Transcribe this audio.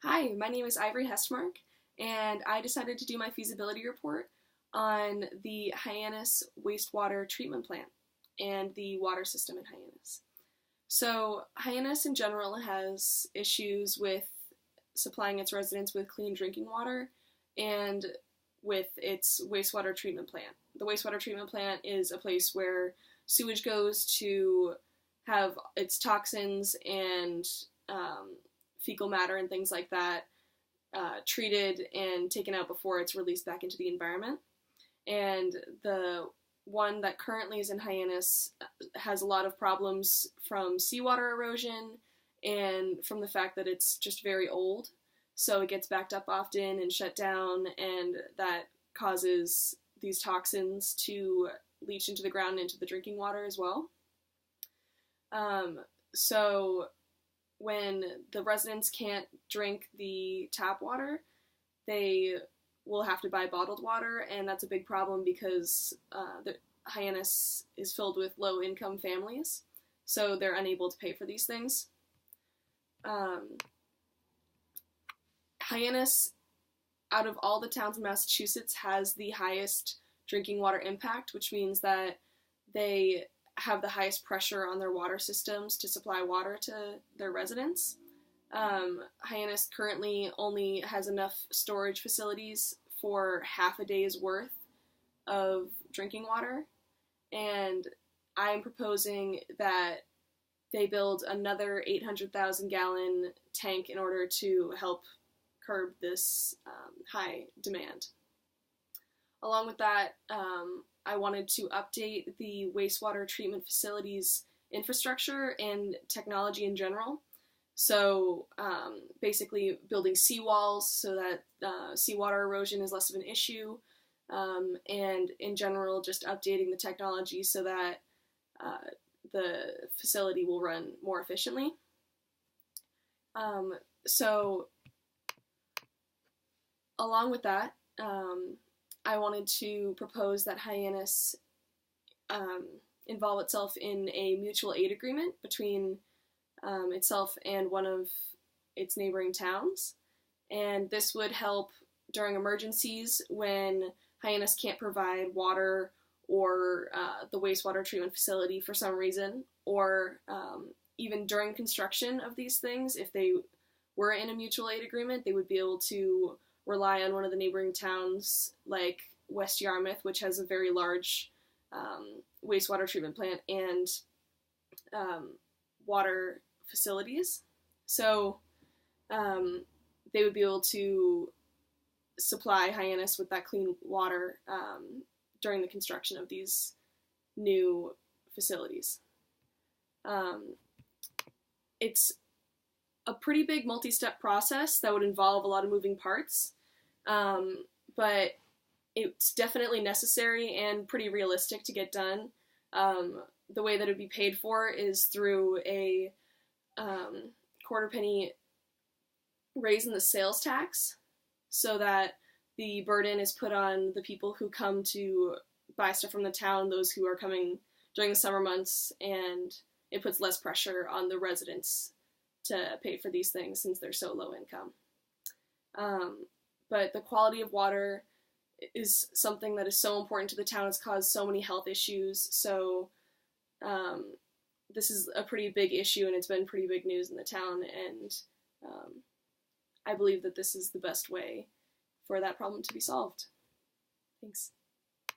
Hi, my name is Ivory Hestmark, and I decided to do my feasibility report on the Hyannis wastewater treatment plant and the water system in Hyannis. So, Hyannis in general has issues with supplying its residents with clean drinking water and with its wastewater treatment plant. The wastewater treatment plant is a place where sewage goes to have its toxins and fecal matter and things like that treated and taken out before it's released back into the environment. And the one that currently is in Hyannis has a lot of problems from seawater erosion and from the fact that it's just very old. So it gets backed up often and shut down, and that causes these toxins to leach into the ground and into the drinking water as well. So when the residents can't drink the tap water, they will have to buy bottled water, and that's a big problem because the Hyannis is filled with low-income families, so they're unable to pay for these things. Hyannis, out of all the towns in Massachusetts, has the highest drinking water impact, which means that they have the highest pressure on their water systems to supply water to their residents. Hyannis currently only has enough storage facilities for half a day's worth of drinking water, and I am proposing that they build another 800,000 gallon tank in order to help curb this high demand. Along with that, I wanted to update the wastewater treatment facilities infrastructure and technology in general. So basically building seawalls so that seawater erosion is less of an issue, and in general just updating the technology so that the facility will run more efficiently. So along with that, I wanted to propose that Hyannis involve itself in a mutual aid agreement between itself and one of its neighboring towns. And this would help during emergencies when Hyannis can't provide water or the wastewater treatment facility for some reason, or even during construction of these things. If they were in a mutual aid agreement, they would be able to rely on one of the neighboring towns like West Yarmouth, which has a very large wastewater treatment plant and water facilities. So they would be able to supply Hyannis with that clean water during the construction of these new facilities. It's a pretty big multi-step process that would involve a lot of moving parts, but it's definitely necessary and pretty realistic to get done. The way that it would be paid for is through a quarter penny raise in the sales tax, so that the burden is put on the people who come to buy stuff from the town, those who are coming during the summer months, and it puts less pressure on the residents to pay for these things since they're so low income. But the quality of water is something that is so important to the town. It's caused so many health issues, so this is a pretty big issue, and it's been pretty big news in the town, and I believe that this is the best way for that problem to be solved. Thanks.